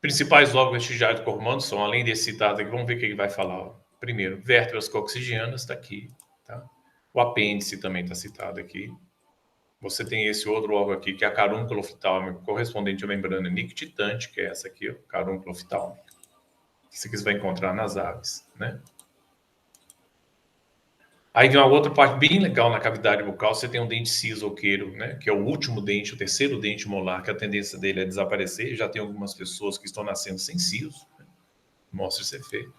Principais órgãos vestigiais do corpo humano são, além desse citado aqui, vamos ver o que ele vai falar. Ó. Primeiro, vértebras coxigeanas, está aqui. Tá? O apêndice também está citado aqui. Você tem esse outro órgão aqui, que é a carúnculo oftálmico, correspondente à membrana nictitante, que é essa aqui, ó, carúnculo oftálmico. Isso aqui você vai encontrar nas aves, né? Aí vem uma outra parte bem legal na cavidade bucal, você tem um dente ciso-oqueiro, né? Que é o último dente, o terceiro dente molar, que a tendência dele é desaparecer. Já tem algumas pessoas que estão nascendo sem siso, né? Mostra esse efeito.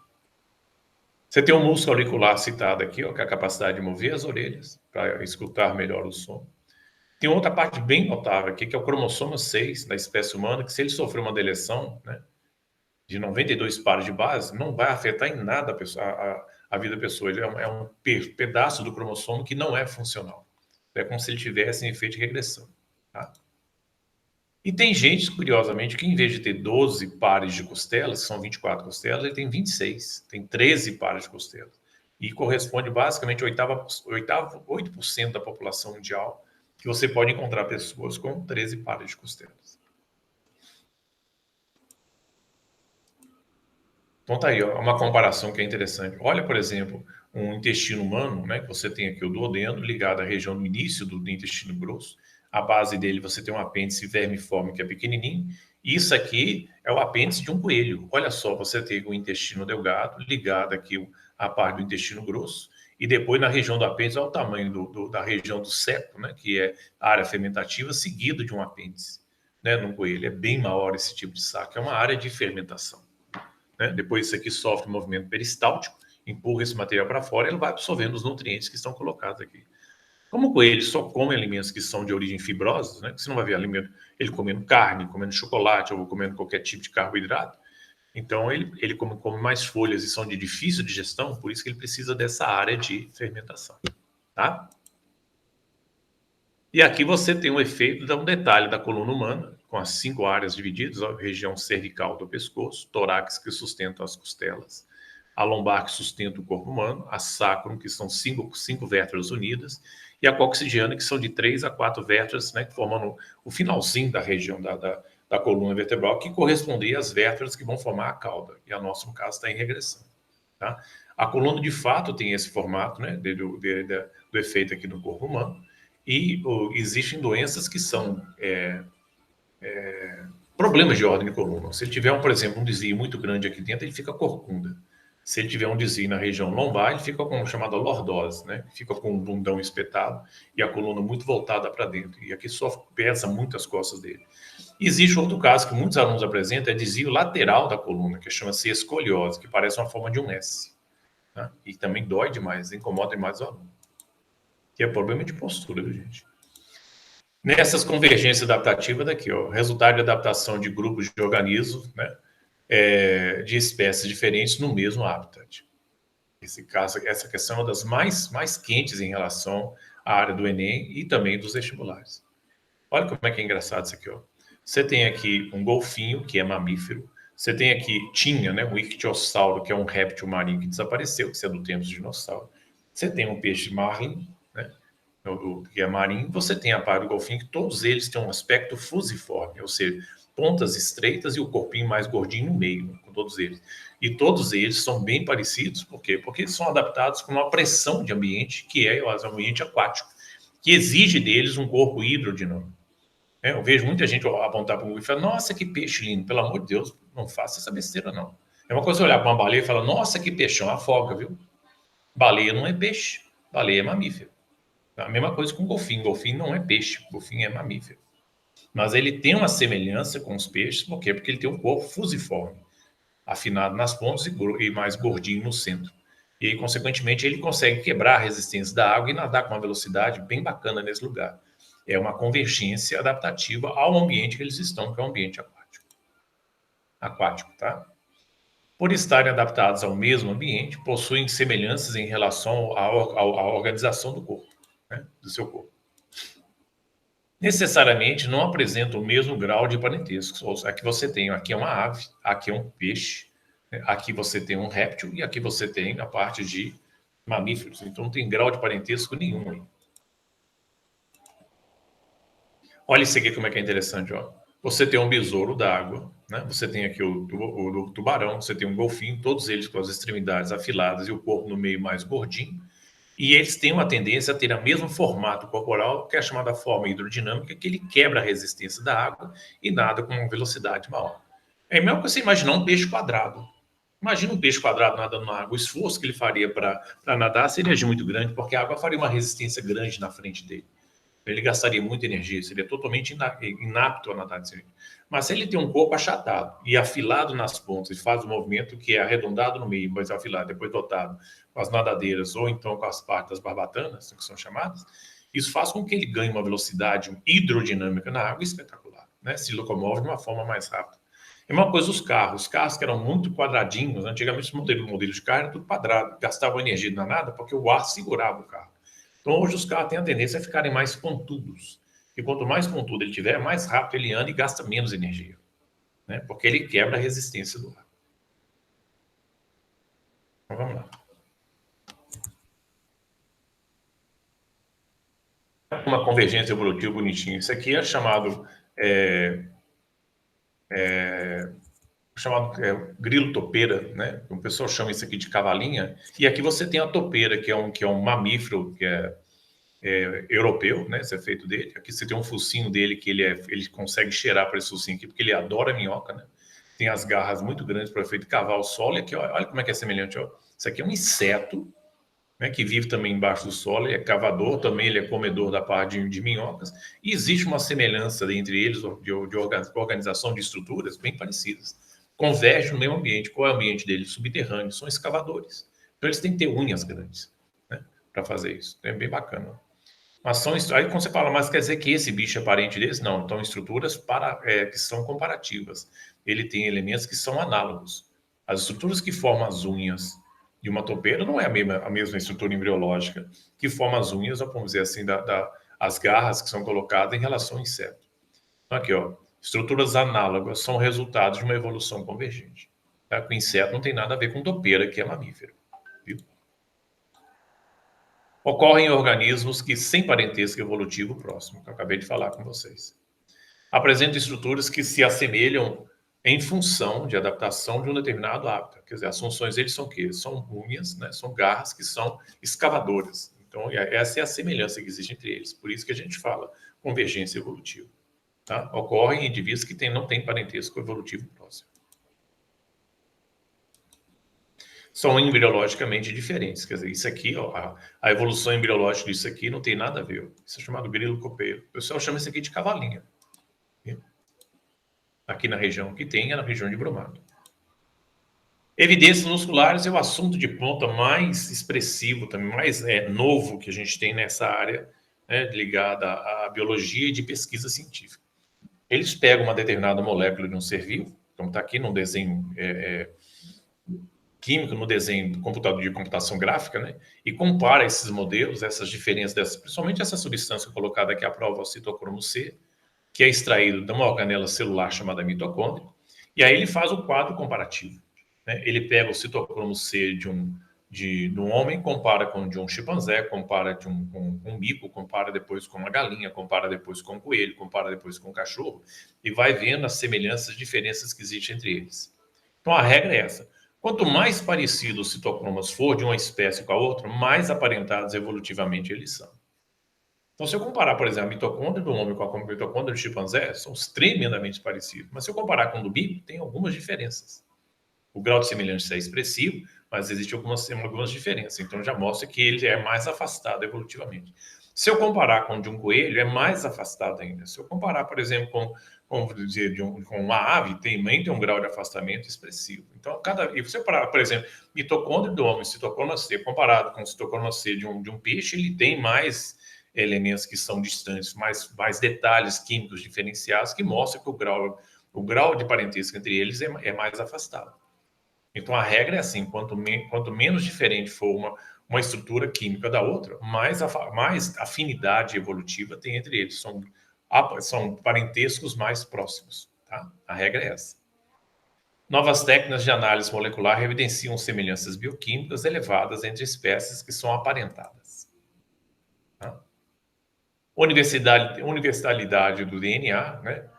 Você tem um músculo auricular citado aqui, ó, que é a capacidade de mover as orelhas, para escutar melhor o som. Tem outra parte bem notável aqui, que é o cromossomo 6 da espécie humana, que se ele sofrer uma deleção, né, de 92 pares de base, não vai afetar em nada a vida da pessoa. Ele é um pedaço do cromossomo que não é funcional. É como se ele tivesse em efeito de regressão. Tá? E tem gente, curiosamente, que em vez de ter 12 pares de costelas, que são 24 costelas, ele tem 26, tem 13 pares de costelas. E corresponde basicamente a 8% da população mundial, que você pode encontrar pessoas com 13 pares de costelas. Então tá aí, ó, uma comparação que é interessante. Olha, por exemplo, um intestino humano, né, que você tem aqui o duodeno ligado à região do início do intestino grosso. A base dele você tem um apêndice vermiforme que é pequenininho. Isso aqui é o apêndice de um coelho. Olha só, você tem o intestino delgado ligado aqui à parte do intestino grosso. E depois na região do apêndice, olha o tamanho da região do septo, né, que é a área fermentativa, seguido de um apêndice. Né, no coelho. É bem maior esse tipo de saco. É uma área de fermentação. Né? Depois isso aqui sofre um movimento peristáltico, empurra esse material para fora e ele vai absorvendo os nutrientes que estão colocados aqui. Como o coelho só come alimentos que são de origem fibrosa, né? Você não vai ver alimento, ele comendo carne, comendo chocolate ou comendo qualquer tipo de carboidrato. Então ele come mais folhas e são de difícil digestão, por isso que ele precisa dessa área de fermentação. Tá? E aqui você tem um efeito, dá um detalhe da coluna humana, com as 5 áreas divididas, a região cervical do pescoço, tórax que sustenta as costelas, a lombar que sustenta o corpo humano, a sacrum, que são 5 vértebras unidas, e a coxigeana, que são de 3 a 4 vértebras, né, formando o finalzinho da região da coluna vertebral, que corresponde às vértebras que vão formar a cauda, e a nossa, no caso, está em regressão. Tá? A coluna, de fato, tem esse formato, né, do efeito aqui no corpo humano, e existem doenças que são problemas de ordem de coluna. Se ele tiver, por exemplo, um desvio muito grande aqui dentro, ele fica corcunda. Se ele tiver um desvio na região lombar, ele fica com chamada lordose, né? Fica com o bundão espetado e a coluna muito voltada para dentro. E aqui só pesa muito as costas dele. Existe outro caso que muitos alunos apresentam, é desvio lateral da coluna, que chama-se escoliose, que parece uma forma de um S. Né? E também dói demais, incomoda demais o aluno. Que é problema de postura, viu, gente? Nessas convergências adaptativas daqui, ó, resultado de adaptação de grupos de organismos, né, de espécies diferentes no mesmo habitat. Esse caso, essa questão é uma das mais quentes em relação à área do Enem e também dos vestibulares. Olha como é que é engraçado isso aqui, ó. Você tem aqui um golfinho, que é mamífero. Você tem aqui, né, um ictiosauro, que é um réptil marinho que desapareceu, que é do tempo dos dinossauros. Você tem um peixe marlin, né, que é marinho. Você tem a parte do golfinho, que todos eles têm um aspecto fusiforme, ou seja, pontas estreitas e o corpinho mais gordinho no meio, né, com todos eles. E todos eles são bem parecidos, por quê? Porque eles são adaptados com uma pressão de ambiente, que é o ambiente aquático, que exige deles um corpo hidrodinâmico. Eu vejo muita gente apontar para o Google e falar, nossa, que peixe lindo, pelo amor de Deus, não faça essa besteira, não. É uma coisa olhar para uma baleia e falar, nossa, que peixão, afoga, viu? Baleia não é peixe, baleia é mamífero. A mesma coisa com golfinho. Golfinho não é peixe, golfinho é mamífero. Mas ele tem uma semelhança com os peixes, por quê? Porque ele tem um corpo fusiforme, afinado nas pontas e mais gordinho no centro. E aí, consequentemente, ele consegue quebrar a resistência da água e nadar com uma velocidade bem bacana nesse lugar. É uma convergência adaptativa ao ambiente que eles estão, que é o ambiente aquático. Aquático, tá? Por estarem adaptados ao mesmo ambiente, possuem semelhanças em relação à organização do corpo, né? Do seu corpo. Necessariamente não apresentam o mesmo grau de parentesco. Aqui você tem, aqui é uma ave, aqui é um peixe, né? Aqui você tem um réptil e aqui você tem a parte de mamíferos. Então não tem grau de parentesco nenhum aí. Olha isso aqui como é que é interessante, ó. Você tem um besouro d'água, né? Você tem aqui o tubarão, você tem um golfinho, todos eles com as extremidades afiladas e o corpo no meio mais gordinho. E eles têm uma tendência a ter o mesmo formato corporal, que é a chamada forma hidrodinâmica, que ele quebra a resistência da água e nada com uma velocidade maior. É mesmo que você imaginar um peixe quadrado. Imagina um peixe quadrado nadando na água. O esforço que ele faria para nadar seria muito grande, porque a água faria uma resistência grande na frente dele. Ele gastaria muita energia, seria totalmente inapto a nadar. Mas se ele tem um corpo achatado e afilado nas pontas, e faz um movimento que é arredondado no meio, mas afilado, depois dotado com as nadadeiras ou então com as partes das barbatanas, que são chamadas, isso faz com que ele ganhe uma velocidade hidrodinâmica na água espetacular, né? Se locomove de uma forma mais rápida. É uma coisa os carros que eram muito quadradinhos, antigamente os modelos de carro eram tudo quadrado, gastavam energia danada porque o ar segurava o carro. Então, hoje os carros têm a tendência a ficarem mais pontudos. E quanto mais pontudo ele tiver, mais rápido ele anda e gasta menos energia, né? Porque ele quebra a resistência do ar. Então, vamos lá. Uma convergência evolutiva bonitinha. Isso aqui é chamado grilo topeira, né? O pessoal chama isso aqui de cavalinha. E aqui você tem a topeira, que é um mamífero, que é europeu, né? Esse é feito dele. Aqui você tem um focinho dele que ele consegue cheirar para esse focinho aqui, porque ele adora minhoca, né? Tem as garras muito grandes para o efeito de cavar o solo. E aqui, olha como é que é semelhante. Ó. Isso aqui é um inseto, né, que vive também embaixo do solo. Ele é cavador, também ele é comedor da parte de minhocas. E existe uma semelhança entre eles de organização de estruturas bem parecidas. Convergem no mesmo ambiente. Qual é o ambiente deles? Subterrâneo. São escavadores. Então eles têm que ter unhas grandes, né, para fazer isso. É bem bacana. Mas são, aí quando você fala, mas quer dizer que esse bicho é parente desse? Não, então estruturas que são comparativas. Ele tem elementos que são análogos. As estruturas que formam as unhas de uma topeira não é a mesma estrutura embriológica que forma as unhas, vamos dizer assim, as garras que são colocadas em relação ao inseto. Então aqui, ó, estruturas análogas são resultados de uma evolução convergente. Tá? O inseto não tem nada a ver com topeira, que é mamífero. Viu? Ocorrem em organismos que sem parentesco evolutivo próximo, que eu acabei de falar com vocês. Apresentam estruturas que se assemelham em função de adaptação de um determinado hábitat. Quer dizer, as funções deles são o quê? São unhas, né? São garras que são escavadoras. Então, essa é a semelhança que existe entre eles. Por isso que a gente fala convergência evolutiva. Tá? Ocorrem em indivíduos que não têm parentesco evolutivo próximo. São embriologicamente diferentes. Quer dizer, isso aqui, ó, a evolução embriológica disso aqui não tem nada a ver. Isso é chamado grilo copeiro. O pessoal chama isso aqui de cavalinha. Aqui na região que tem, é na região de Brumado. Evidências musculares é o assunto de ponta mais expressivo, também mais novo que a gente tem nessa área, né, ligada à biologia e de pesquisa científica. Eles pegam uma determinada molécula de um ser vivo, como está aqui no desenho químico, no desenho do computador de computação gráfica, né, e compara esses modelos, essas diferenças, principalmente essa substância colocada aqui à prova, o citocromo C, que é extraído de uma organela celular chamada mitocôndria, e aí ele faz o quadro comparativo. Né? Ele pega o citocromo C de um homem, compara com de um chimpanzé, compara com um mico, compara depois com uma galinha, compara depois com um coelho, compara depois com um cachorro, e vai vendo as semelhanças, as diferenças que existem entre eles. Então a regra é essa. Quanto mais parecidos os citocromas for de uma espécie com a outra, mais aparentados evolutivamente eles são. Então, se eu comparar, por exemplo, a mitocôndria do homem com a mitocôndria do chimpanzé, são tremendamente parecidos. Mas se eu comparar com o do bico, tem algumas diferenças. O grau de semelhança é expressivo, mas existem algumas diferenças. Então, já mostra que ele é mais afastado evolutivamente. Se eu comparar com o de um coelho, é mais afastado ainda. Se eu comparar, por exemplo, vamos dizer, com uma ave, também tem um grau de afastamento expressivo. Então, e você parar, por exemplo, mitocôndria do homem, citocroma C, comparado com o citocroma C de um peixe, ele tem mais elementos que são distantes, mais detalhes químicos diferenciados que mostram que o grau de parentesco entre eles é mais afastado. Então, a regra é assim, quanto menos diferente for uma estrutura química da outra, mais afinidade evolutiva tem entre eles. São parentescos mais próximos. Tá? A regra é essa. Novas técnicas de análise molecular evidenciam semelhanças bioquímicas elevadas entre espécies que são aparentadas. Tá? Universalidade do DNA, né?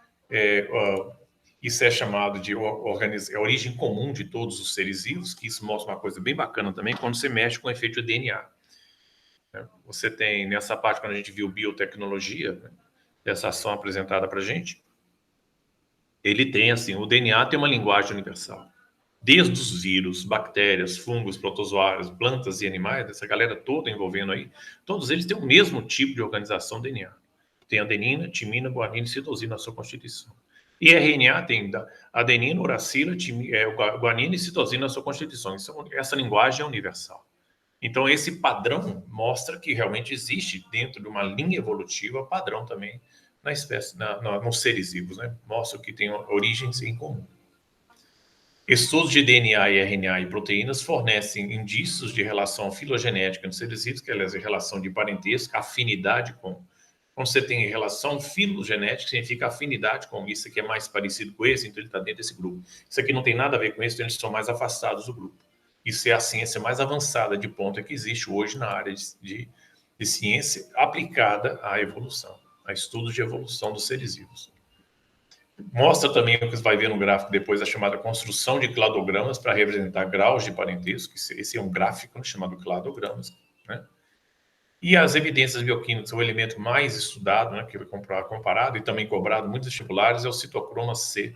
Isso é chamado de origem comum de todos os seres vivos, que isso mostra uma coisa bem bacana também, quando você mexe com o efeito de DNA. Você tem, nessa parte, quando a gente viu biotecnologia, né, dessa ação apresentada para a gente, ele tem, assim, o DNA tem uma linguagem universal. Desde os vírus, bactérias, fungos, protozoários, plantas e animais, essa galera toda envolvendo aí, todos eles têm o mesmo tipo de organização DNA. Tem adenina, timina, guanina e citosina na sua constituição. E RNA tem adenina, uracila, guanina e citosina na sua constituição. Essa linguagem é universal. Então, esse padrão mostra que realmente existe dentro de uma linha evolutiva padrão também na espécie, nos seres vivos, né? Mostra que tem origens em comum. Estudos de DNA e RNA e proteínas fornecem indícios de relação filogenética nos seres vivos, que é a relação de parentesco, afinidade com. Quando você tem relação filogenética, significa afinidade com isso aqui é mais parecido com esse, então ele está dentro desse grupo. Isso aqui não tem nada a ver com isso, então eles são mais afastados do grupo. Isso é a ciência mais avançada de ponta que existe hoje na área de ciência aplicada à evolução, a estudos de evolução dos seres vivos. Mostra também o que você vai ver no gráfico depois, a chamada construção de cladogramas para representar graus de parentesco. Esse é um gráfico chamado cladogramas, né? E as evidências bioquímicas, o elemento mais estudado, né, que foi comparado e também cobrado muitos vestibulares, é o citocroma C,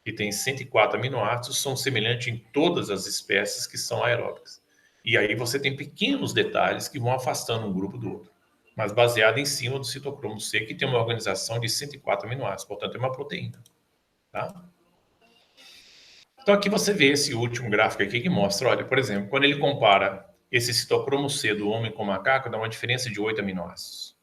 que tem 104 aminoácidos, são semelhantes em todas as espécies que são aeróbicas. E aí você tem pequenos detalhes que vão afastando um grupo do outro, mas baseado em cima do citocromo C, que tem uma organização de 104 aminoácidos, portanto é uma proteína. Tá? Então aqui você vê esse último gráfico aqui que mostra, olha, por exemplo, quando ele compara esse citocromo C do homem com o macaco, dá uma diferença de 8 aminoácidos.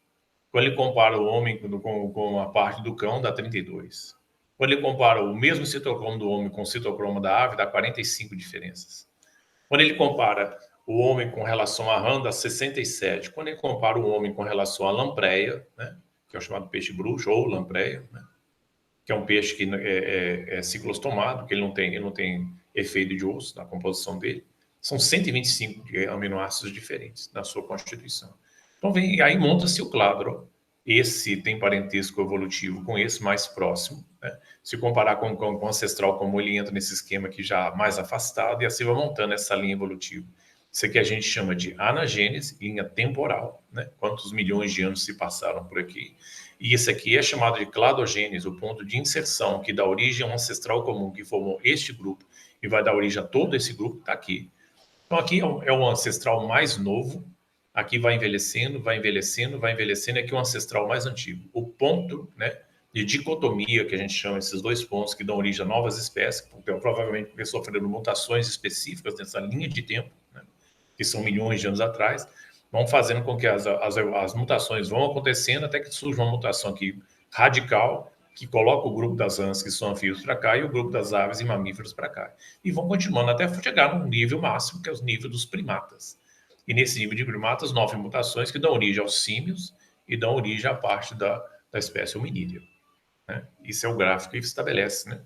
Quando ele compara o homem com a parte do cão, dá 32. Quando ele compara o mesmo citocromo do homem com o citocromo da ave, dá 45 diferenças. Quando ele compara o homem com relação à rã, dá 67. Quando ele compara o homem com relação à lampreia, né, que é o chamado peixe bruxo ou lampreia, né, que é um peixe que é ciclostomado, que ele não tem efeito de osso na composição dele, são 125 aminoácidos diferentes na sua constituição. Então, aí monta-se o quadro. Esse tem parentesco evolutivo com esse mais próximo, né? Se comparar com o ancestral, como ele entra nesse esquema aqui já mais afastado, e assim vai montando essa linha evolutiva. Isso aqui a gente chama de anagênese, linha temporal, né? Quantos milhões de anos se passaram por aqui. E isso aqui é chamado de cladogênese, o ponto de inserção que dá origem a um ancestral comum que formou este grupo e vai dar origem a todo esse grupo que está aqui. Então, aqui é o ancestral mais novo, aqui vai envelhecendo, vai envelhecendo, vai envelhecendo, aqui é o ancestral mais antigo. O ponto, né, de dicotomia, que a gente chama esses dois pontos, que dão origem a novas espécies, provavelmente porque sofreram mutações específicas nessa linha de tempo, né, que são milhões de anos atrás, vão fazendo com que as mutações vão acontecendo até que surja uma mutação aqui radical, que coloca o grupo das rãs, que são anfíbios, para cá, e o grupo das aves e mamíferos para cá. E vão continuando até chegar no nível máximo, que é o nível dos primatas. E nesse nível de primatas, 9 mutações que dão origem aos símios e dão origem à parte da espécie hominídea. Né? Isso é o gráfico que estabelece, né?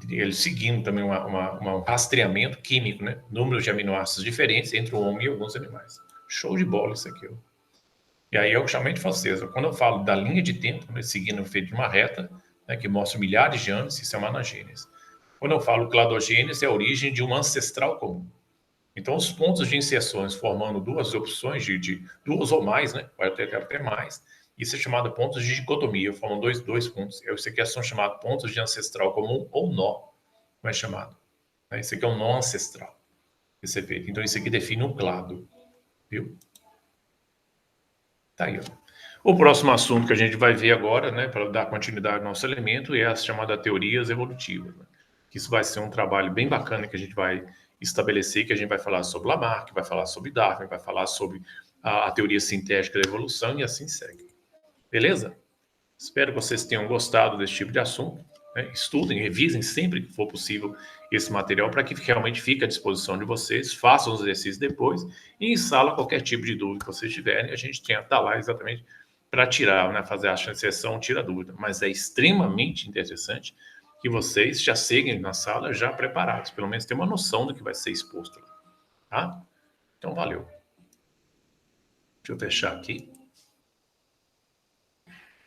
Ele seguindo também um rastreamento químico, né? Números de aminoácidos diferentes entre o homem e alguns animais. Show de bola isso aqui. Ó. E aí eu chamei de francesa. Quando eu falo da linha de tempo, né, seguindo o efeito de uma reta, né, que mostra milhares de anos, isso é uma anagênese. Quando eu falo cladogênese, é a origem de um ancestral comum. Então, os pontos de inserções formando duas opções de duas ou mais, né? Pode ter até mais. Isso é chamado pontos de dicotomia, formam dois pontos. Isso aqui são chamados pontos de ancestral comum ou nó, como é chamado. Isso aqui é um nó ancestral. Esse efeito. Então, isso aqui define um clado. Viu? Tá aí, ó. O próximo assunto que a gente vai ver agora, né, para dar continuidade ao nosso elemento, é as chamadas teorias evolutivas, né? Isso vai ser um trabalho bem bacana que a gente vai estabelecer, que a gente vai falar sobre Lamarck, vai falar sobre Darwin, vai falar sobre a teoria sintética da evolução e assim segue. Beleza? Espero que vocês tenham gostado desse tipo de assunto, né? Estudem, revisem sempre que for possível esse material para que realmente fique à disposição de vocês, façam os exercícios depois e em sala qualquer tipo de dúvida que vocês tiverem, a gente está lá exatamente para tirar, né, fazer a sessão tira dúvida, mas é extremamente interessante que vocês já seguem na sala já preparados, pelo menos ter uma noção do que vai ser exposto, tá? Então, valeu. Deixa eu fechar aqui.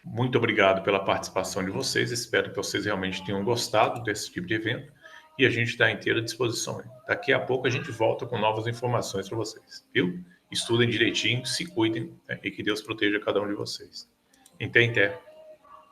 Muito obrigado pela participação de vocês. Espero que vocês realmente tenham gostado desse tipo de evento e a gente está à inteira disposição. Daqui a pouco a gente volta com novas informações para vocês, viu? Estudem direitinho, se cuidem, né? E que Deus proteja cada um de vocês. Até.